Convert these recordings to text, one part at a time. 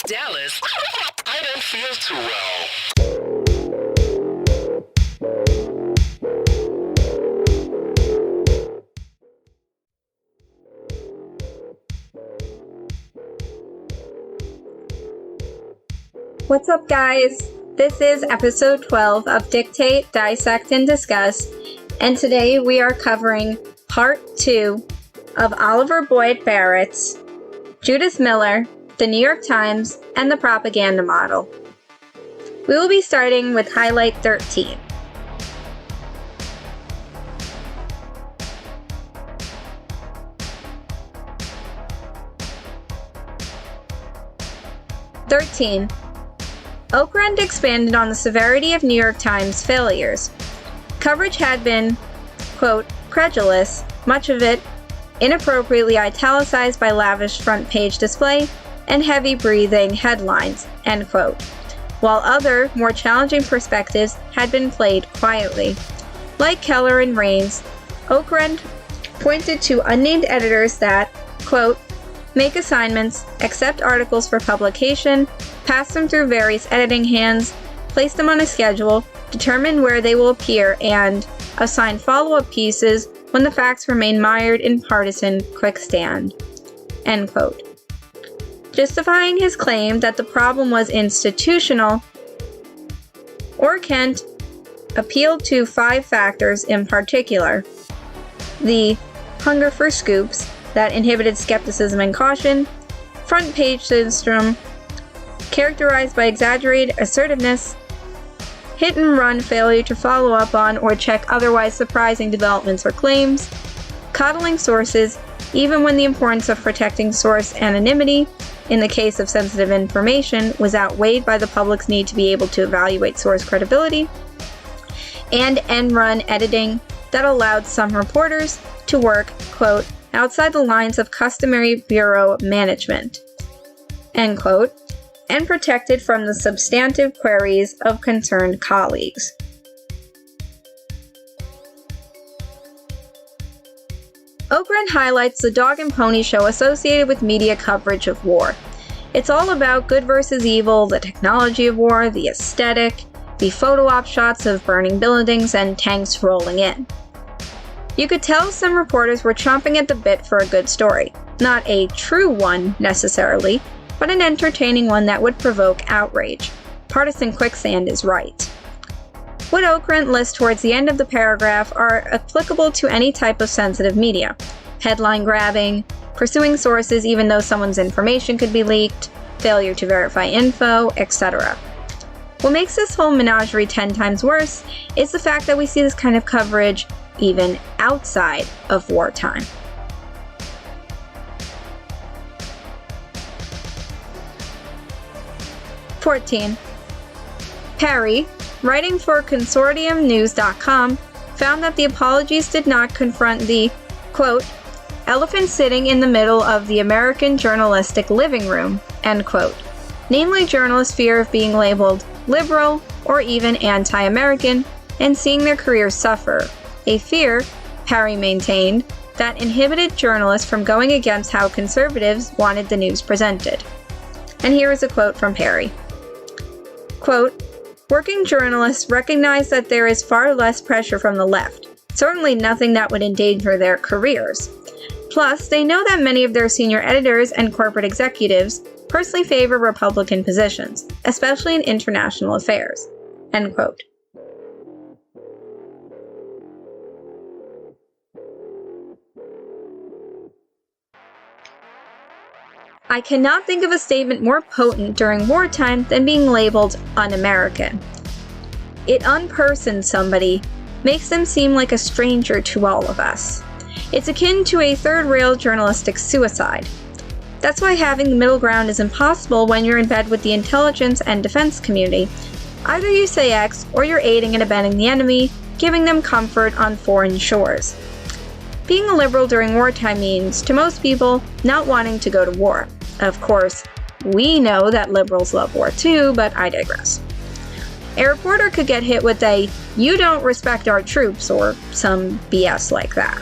Dallas, I don't feel too well. What's up, guys? This is episode 12 of Dictate, Dissect, and Discuss, and today we are covering part 2 of Oliver Boyd-Barrett's Judith Miller, the New York Times, and the Propaganda Model. We will be starting with highlight 13. Okrent expanded on the severity of New York Times failures. Coverage had been, quote, credulous, much of it inappropriately italicized by lavish front-page display and heavy-breathing headlines, end quote, while other, more challenging perspectives had been played quietly. Like Keller and Raines, Okrent pointed to unnamed editors that, quote, make assignments, accept articles for publication, pass them through various editing hands, place them on a schedule, determine where they will appear, and assign follow-up pieces when the facts remain mired in partisan quicksand, end quote. Justifying his claim that the problem was institutional, Okrent appealed to 5 factors in particular: the hunger for scoops that inhibited skepticism and caution, front-page syndrome, characterized by exaggerated assertiveness, hit-and-run failure to follow up on or check otherwise surprising developments or claims, coddling sources, even when the importance of protecting source anonymity in the case of sensitive information was outweighed by the public's need to be able to evaluate source credibility, and end-run editing that allowed some reporters to work, quote, outside the lines of customary bureau management, end quote, and protected from the substantive queries of concerned colleagues. Okrent highlights the dog and pony show associated with media coverage of war. It's all about good versus evil, the technology of war, the aesthetic, the photo op shots of burning buildings and tanks rolling in. You could tell some reporters were chomping at the bit for a good story. Not a true one, necessarily, but an entertaining one that would provoke outrage. Partisan quicksand is right. What Okrent lists towards the end of the paragraph are applicable to any type of sensitive media. Headline grabbing, pursuing sources even though someone's information could be leaked, failure to verify info, etc. What makes this whole menagerie 10 times worse is the fact that we see this kind of coverage even outside of wartime. Perry, writing for consortiumnews.com, found that the apologies did not confront the, quote, elephant sitting in the middle of the American journalistic living room, end quote, namely journalists' fear of being labeled liberal or even anti-American and seeing their careers suffer, a fear, Perry maintained, that inhibited journalists from going against how conservatives wanted the news presented. And here is a quote from Perry. Quote, working journalists recognize that there is far less pressure from the left, certainly nothing that would endanger their careers. Plus, they know that many of their senior editors and corporate executives personally favor Republican positions, especially in international affairs, end quote. I cannot think of a statement more potent during wartime than being labeled un-American. It unpersons somebody, makes them seem like a stranger to all of us. It's akin to a third-rail journalistic suicide. That's why having the middle ground is impossible when you're in bed with the intelligence and defense community. Either you say X, or you're aiding and abetting the enemy, giving them comfort on foreign shores. Being a liberal during wartime means, to most people, not wanting to go to war. Of course, we know that liberals love war too, but I digress. A reporter could get hit with a, "You don't respect our troops," or some BS like that.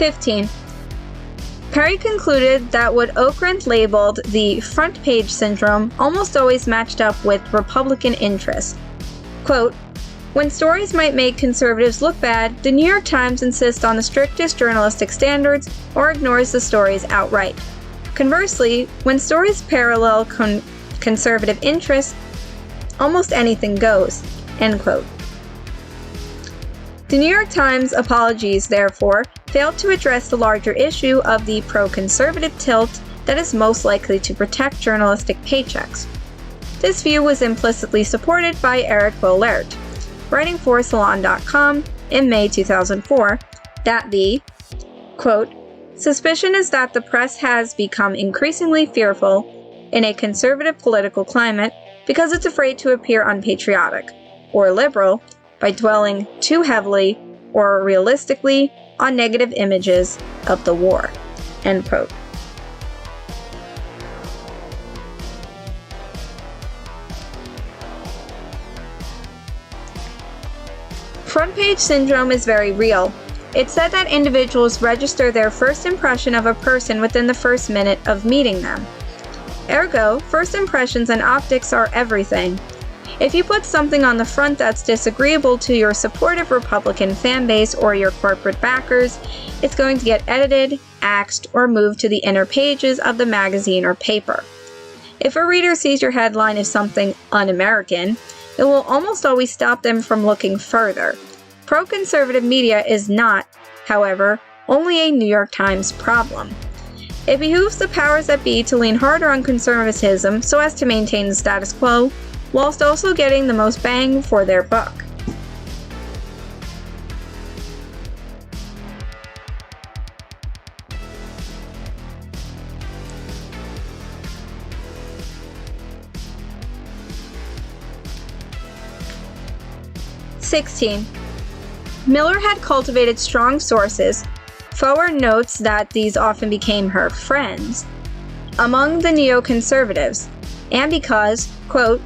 15. Perry concluded that what Okrent labeled the front page syndrome almost always matched up with Republican interest. Quote, when stories might make conservatives look bad, the New York Times insists on the strictest journalistic standards or ignores the stories outright. Conversely, when stories parallel conservative interests, almost anything goes. End quote. The New York Times apologies, therefore, failed to address the larger issue of the pro-conservative tilt that is most likely to protect journalistic paychecks. This view was implicitly supported by Eric Boyd-Barrett, writing for Salon.com in May 2004, that the, quote, suspicion is that the press has become increasingly fearful in a conservative political climate because it's afraid to appear unpatriotic or liberal by dwelling too heavily or realistically on negative images of the war. End quote. Front page syndrome is very real. It's said that individuals register their first impression of a person within the first minute of meeting them. Ergo, first impressions and optics are everything. If you put something on the front that's disagreeable to your supportive Republican fanbase or your corporate backers, it's going to get edited, axed, or moved to the inner pages of the magazine or paper. If a reader sees your headline as something un-American, it will almost always stop them from looking further. Pro-conservative media is not, however, only a New York Times problem. It behooves the powers that be to lean harder on conservatism so as to maintain the status quo, whilst also getting the most bang for their buck. (16) Miller had cultivated strong sources. Forward notes that these often became her friends among the neoconservatives, and because, quote,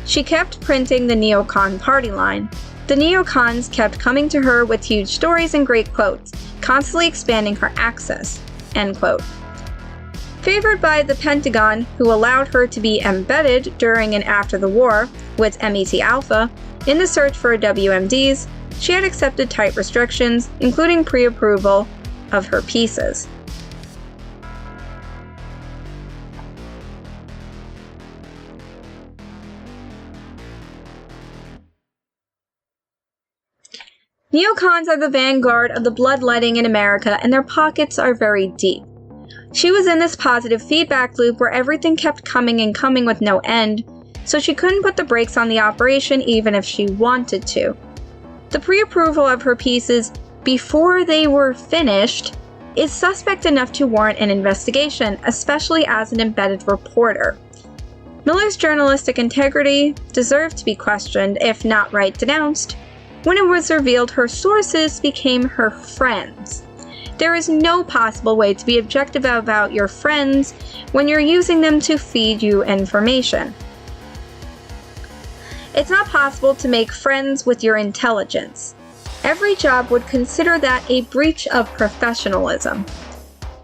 she kept printing the neocon party line. The neocons kept coming to her with huge stories and great quotes, constantly expanding her access. End quote. Favored by the Pentagon, who allowed her to be embedded during and after the war with MET Alpha in the search for WMDs, she had accepted tight restrictions, including pre-approval of her pieces. Neocons are the vanguard of the bloodletting in America, and their pockets are very deep. She was in this positive feedback loop where everything kept coming and coming with no end, so she couldn't put the brakes on the operation even if she wanted to. The pre-approval of her pieces before they were finished is suspect enough to warrant an investigation, especially as an embedded reporter. Miller's journalistic integrity deserved to be questioned, if not right denounced, when it was revealed her sources became her friends. There is no possible way to be objective about your friends when you're using them to feed you information. It's not possible to make friends with your intelligence. Every job would consider that a breach of professionalism.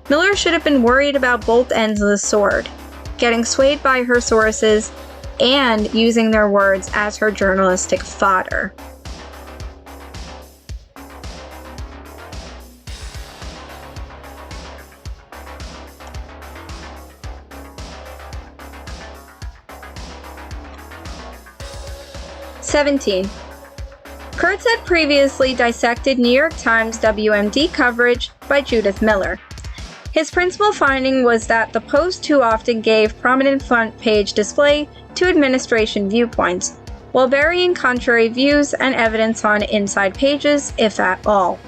Miller should have been worried about both ends of the sword, getting swayed by her sources and using their words as her journalistic fodder. (17) Kurtz had previously dissected New York Times WMD coverage by Judith Miller. His principal finding was that the Post too often gave prominent front page display to administration viewpoints, while burying contrary views and evidence on inside pages, if at all.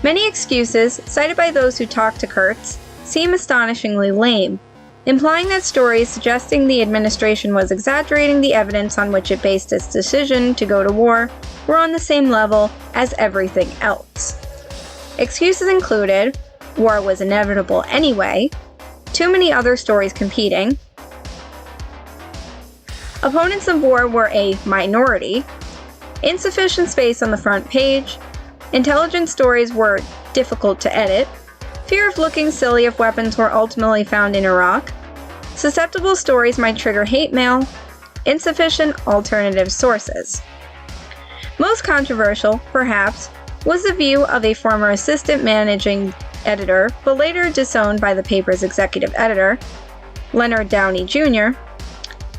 Many excuses, cited by those who talked to Kurtz, seem astonishingly lame, implying that stories suggesting the administration was exaggerating the evidence on which it based its decision to go to war were on the same level as everything else. Excuses included, war was inevitable anyway, too many other stories competing, opponents of war were a minority, insufficient space on the front page, intelligence stories were difficult to edit, fear of looking silly if weapons were ultimately found in Iraq, susceptible stories might trigger hate mail, insufficient alternative sources. Most controversial, perhaps, was the view of a former assistant managing editor, but later disowned by the paper's executive editor, Leonard Downey Jr.,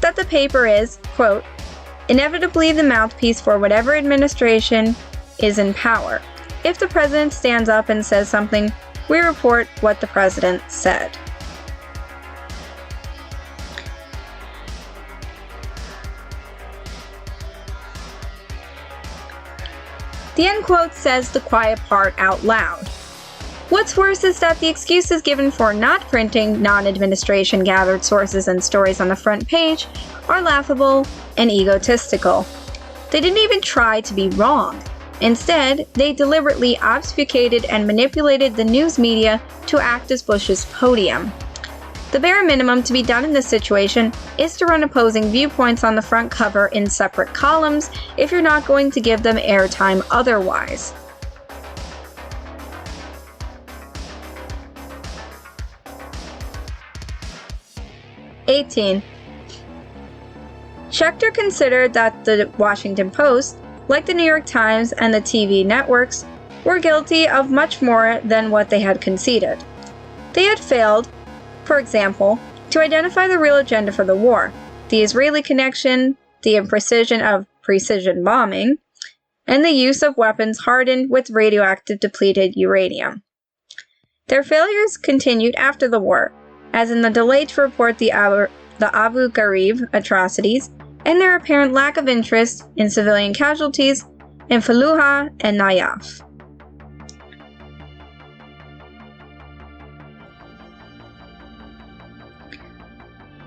that the paper is, quote, inevitably the mouthpiece for whatever administration is in power. If the president stands up and says something, we report what the president said. The end quote says the quiet part out loud. What's worse is that the excuses given for not printing non-administration gathered sources and stories on the front page are laughable and egotistical. They didn't even try to be wrong. Instead, they deliberately obfuscated and manipulated the news media to act as Bush's podium. The bare minimum to be done in this situation is to run opposing viewpoints on the front cover in separate columns if you're not going to give them airtime otherwise. (18) Schechter considered that the Washington Post, like the New York Times and the TV networks, were guilty of much more than what they had conceded. They had failed, for example, to identify the real agenda for the war, the Israeli connection, the imprecision of precision bombing, and the use of weapons hardened with radioactive depleted uranium. Their failures continued after the war, as in the delay to report the Abu Ghraib atrocities, and their apparent lack of interest in civilian casualties in Fallujah and Najaf.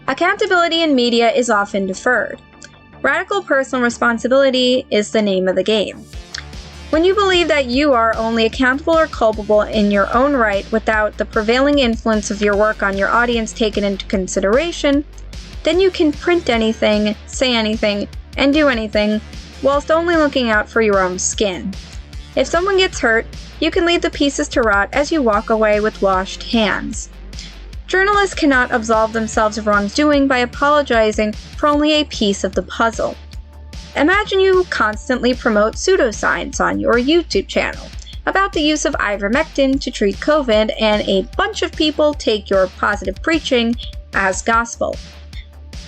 Accountability in media is often deferred. Radical personal responsibility is the name of the game. When you believe that you are only accountable or culpable in your own right without the prevailing influence of your work on your audience taken into consideration, then you can print anything, say anything, and do anything, whilst only looking out for your own skin. If someone gets hurt, you can leave the pieces to rot as you walk away with washed hands. Journalists cannot absolve themselves of wrongdoing by apologizing for only a piece of the puzzle. Imagine you constantly promote pseudoscience on your YouTube channel about the use of ivermectin to treat COVID, and a bunch of people take your positive preaching as gospel.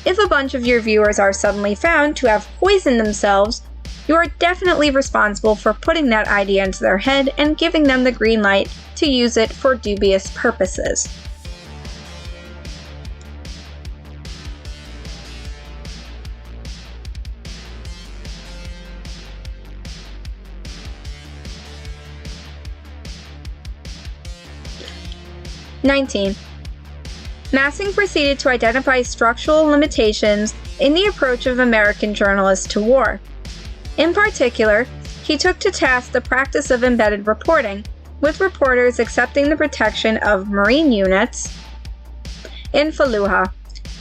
If a bunch of your viewers are suddenly found to have poisoned themselves, you are definitely responsible for putting that idea into their head and giving them the green light to use it for dubious purposes. (19) Massing proceeded to identify structural limitations in the approach of American journalists to war. In particular, he took to task the practice of embedded reporting, with reporters accepting the protection of Marine units in Fallujah,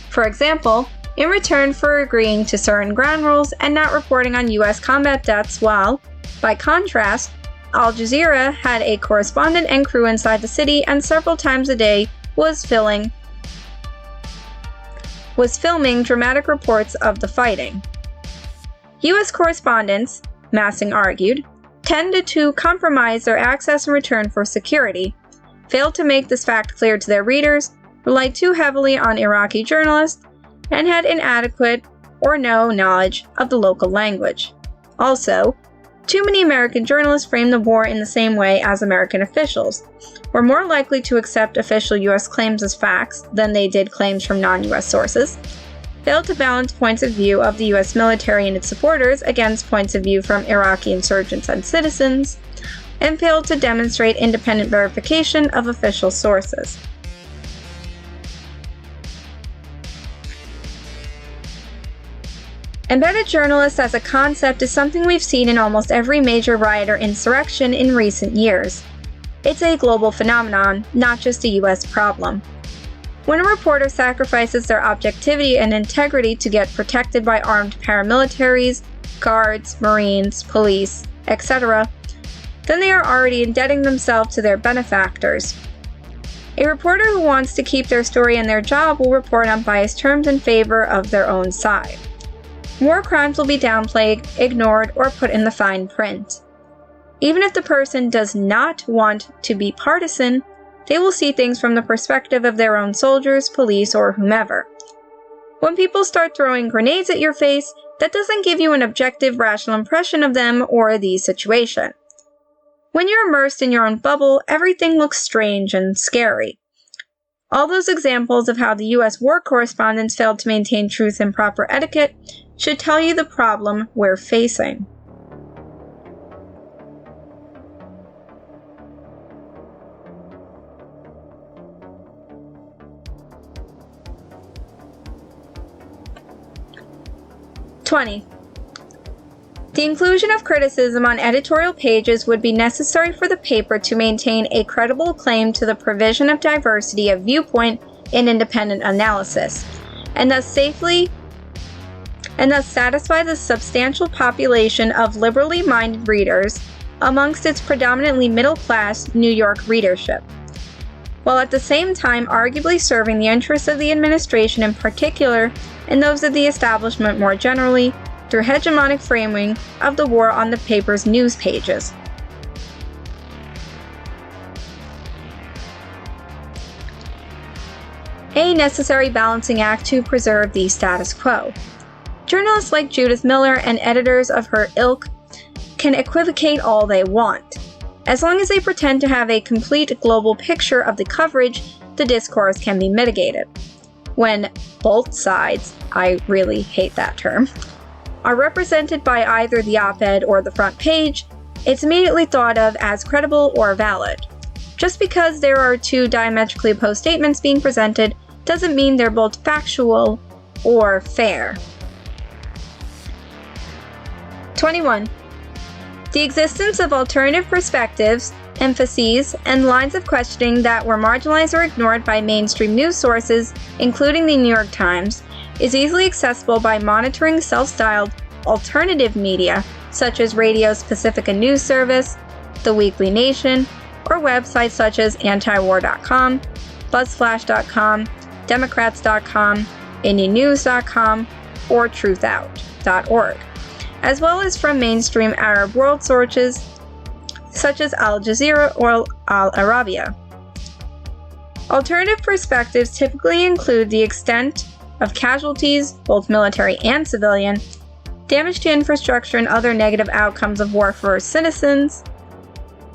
for example, in return for agreeing to certain ground rules and not reporting on U.S. combat deaths, while, by contrast, Al Jazeera had a correspondent and crew inside the city and several times a day was filming dramatic reports of the fighting. U.S. correspondents, Massing argued, tended to compromise their access in return for security, failed to make this fact clear to their readers, relied too heavily on Iraqi journalists, and had inadequate or no knowledge of the local language. Also, too many American journalists framed the war in the same way as American officials, were more likely to accept official U.S. claims as facts than they did claims from non-U.S. sources, failed to balance points of view of the U.S. military and its supporters against points of view from Iraqi insurgents and citizens, and failed to demonstrate independent verification of official sources. Embedded journalists as a concept is something we've seen in almost every major riot or insurrection in recent years. It's a global phenomenon, not just a U.S. problem. When a reporter sacrifices their objectivity and integrity to get protected by armed paramilitaries, guards, Marines, police, etc., then they are already indebting themselves to their benefactors. A reporter who wants to keep their story and their job will report on biased terms in favor of their own side. War crimes will be downplayed, ignored, or put in the fine print. Even if the person does not want to be partisan, they will see things from the perspective of their own soldiers, police, or whomever. When people start throwing grenades at your face, that doesn't give you an objective, rational impression of them or the situation. When you're immersed in your own bubble, everything looks strange and scary. All those examples of how the U.S. war correspondents failed to maintain truth and proper etiquette should tell you the problem we're facing. The inclusion of criticism on editorial pages would be necessary for the paper to maintain a credible claim to the provision of diversity of viewpoint and independent analysis, and thus satisfy the substantial population of liberally minded readers amongst its predominantly middle-class New York readership, while at the same time arguably serving the interests of the administration in particular and those of the establishment more generally, through hegemonic framing of the war on the paper's news pages. A necessary balancing act to preserve the status quo. Journalists like Judith Miller and editors of her ilk can equivocate all they want. As long as they pretend to have a complete global picture of the coverage, the discourse can be mitigated. When both sides, I really hate that term, are represented by either the op-ed or the front page, it's immediately thought of as credible or valid. Just because there are two diametrically opposed statements being presented doesn't mean they're both factual or fair. 21. The existence of alternative perspectives, emphases, and lines of questioning that were marginalized or ignored by mainstream news sources, including the New York Times, is easily accessible by monitoring self-styled alternative media such as radio's Pacifica News Service, The Weekly Nation, or websites such as antiwar.com, buzzflash.com, democrats.com, indienews.com, or truthout.org, as well as from mainstream Arab world sources such as Al Jazeera or Al Arabiya. Alternative perspectives typically include the extent of casualties, both military and civilian, damage to infrastructure and other negative outcomes of war for citizens,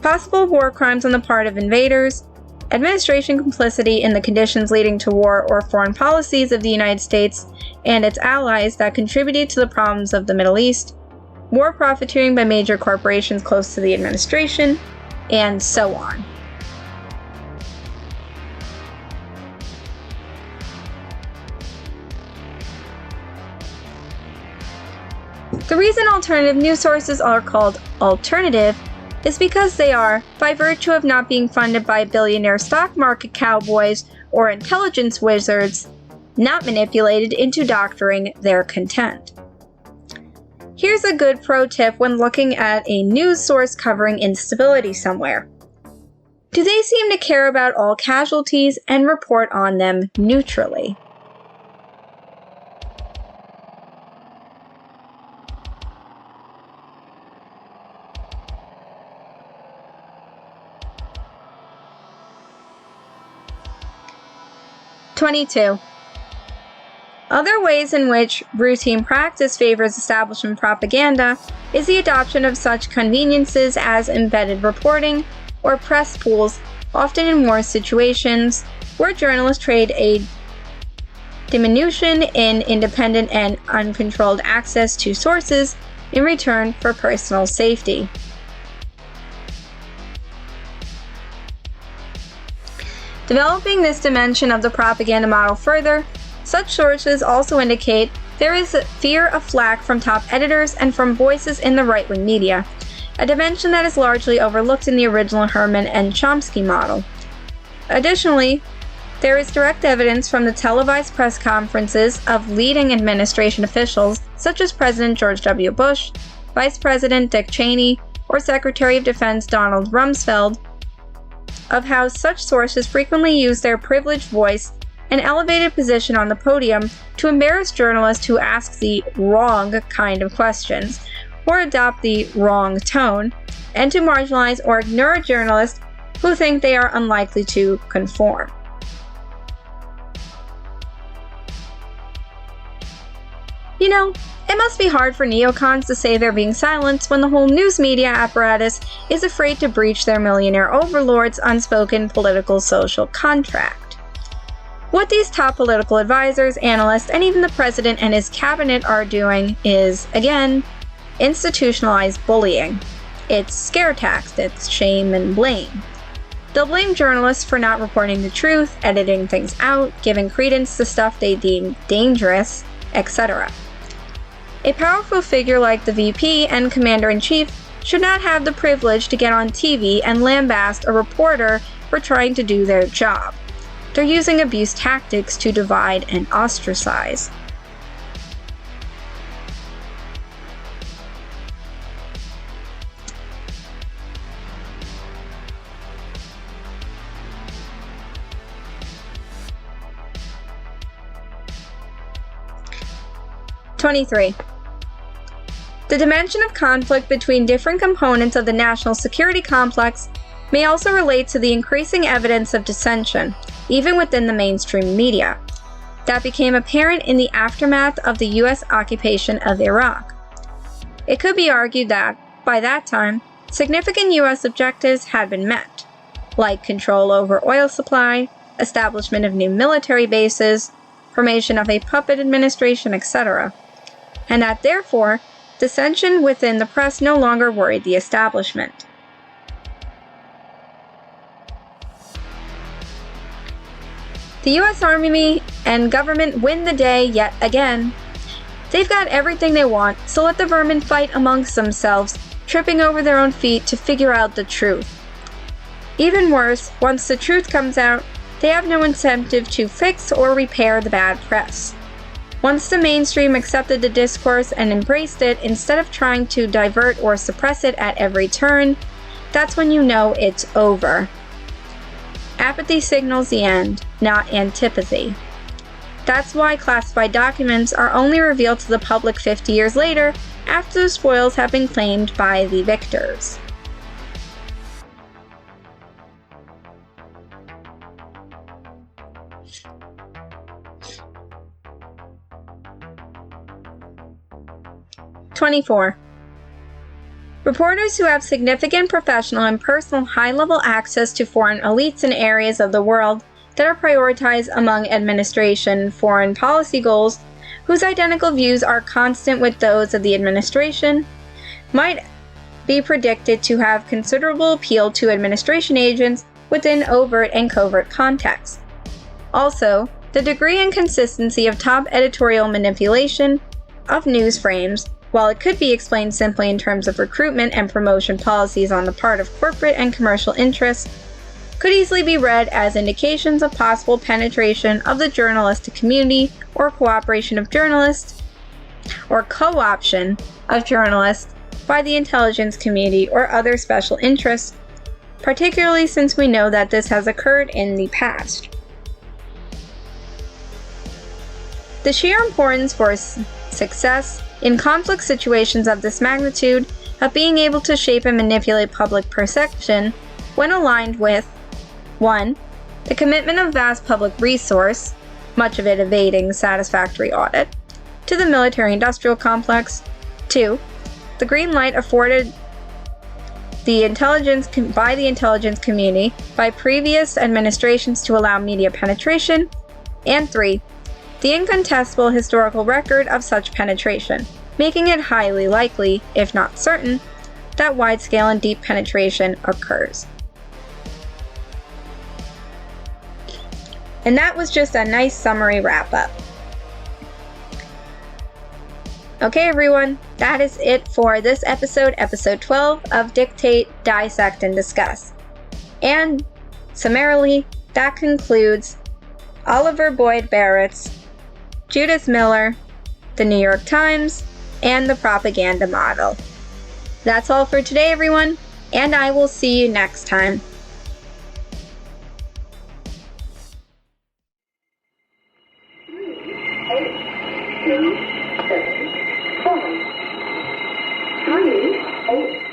possible war crimes on the part of invaders, administration complicity in the conditions leading to war or foreign policies of the United States and its allies that contributed to the problems of the Middle East, war profiteering by major corporations close to the administration, and so on. The reason alternative news sources are called alternative is because they are, by virtue of not being funded by billionaire stock market cowboys or intelligence wizards, not manipulated into doctoring their content. Here's a good pro tip when looking at a news source covering instability somewhere. Do they seem to care about all casualties and report on them neutrally? Other ways in which routine practice favors establishment propaganda is the adoption of such conveniences as embedded reporting or press pools, often in war situations where journalists trade a diminution in independent and uncontrolled access to sources in return for personal safety. Developing this dimension of the propaganda model further, such sources also indicate there is a fear of flack from top editors and from voices in the right-wing media, a dimension that is largely overlooked in the original Herman and Chomsky model. Additionally, there is direct evidence from the televised press conferences of leading administration officials such as President George W. Bush, Vice President Dick Cheney, or Secretary of Defense Donald Rumsfeld, of how such sources frequently use their privileged voice and elevated position on the podium to embarrass journalists who ask the wrong kind of questions or adopt the wrong tone, and to marginalize or ignore journalists who think they are unlikely to conform. You know, it must be hard for neocons to say they're being silenced when the whole news media apparatus is afraid to breach their millionaire overlords' unspoken political social contract. What these top political advisors, analysts, and even the president and his cabinet are doing is, again, institutionalized bullying. It's scare tactics, shame, and blame. They'll blame journalists for not reporting the truth, editing things out, giving credence to stuff they deem dangerous, etc. A powerful figure like the VP and Commander-in-Chief should not have the privilege to get on TV and lambast a reporter for trying to do their job. They're using abuse tactics to divide and ostracize. #23. The dimension of conflict between different components of the national security complex may also relate to the increasing evidence of dissension, even within the mainstream media, that became apparent in the aftermath of the U.S. occupation of Iraq. It could be argued that, by that time, significant U.S. objectives had been met, like control over oil supply, establishment of new military bases, formation of a puppet administration, etc., and that therefore, dissension within the press no longer worried the establishment. The U.S. Army and government win the day yet again. They've got everything they want, so let the vermin fight amongst themselves, tripping over their own feet to figure out the truth. Even worse, once the truth comes out, they have no incentive to fix or repair the bad press. Once the mainstream accepted the discourse and embraced it instead of trying to divert or suppress it at every turn, that's when you know it's over. Apathy signals the end, not antipathy. That's why classified documents are only revealed to the public 50 years later, after the spoils have been claimed by the victors. #24. Reporters who have significant professional and personal high-level access to foreign elites in areas of the world that are prioritized among administration foreign policy goals, whose identical views are constant with those of the administration, might be predicted to have considerable appeal to administration agents within overt and covert contexts. Also, the degree and consistency of top editorial manipulation of news frames, while it could be explained simply in terms of recruitment and promotion policies on the part of corporate and commercial interests, could easily be read as indications of possible penetration of the journalistic community or cooperation of journalists, or co-option of journalists by the intelligence community or other special interests, particularly since we know that this has occurred in the past. The sheer importance for success in conflict situations of this magnitude of being able to shape and manipulate public perception when aligned with 1. The commitment of vast public resource, much of it evading satisfactory audit, to the military-industrial complex. 2. The green light afforded by the intelligence community by previous administrations to allow media penetration. And 3. The incontestable historical record of such penetration, making it highly likely, if not certain, that wide-scale and deep penetration occurs. And that was just a nice summary wrap-up. Okay, everyone, that is it for this episode, episode 12 of Dictate, Dissect, and Discuss. And, summarily, that concludes Oliver Boyd-Barrett's Judith Miller, the New York Times, and the propaganda model. That's all for today, everyone, and I will see you next time. 3, 8, 2, 7, 5. 3, 8,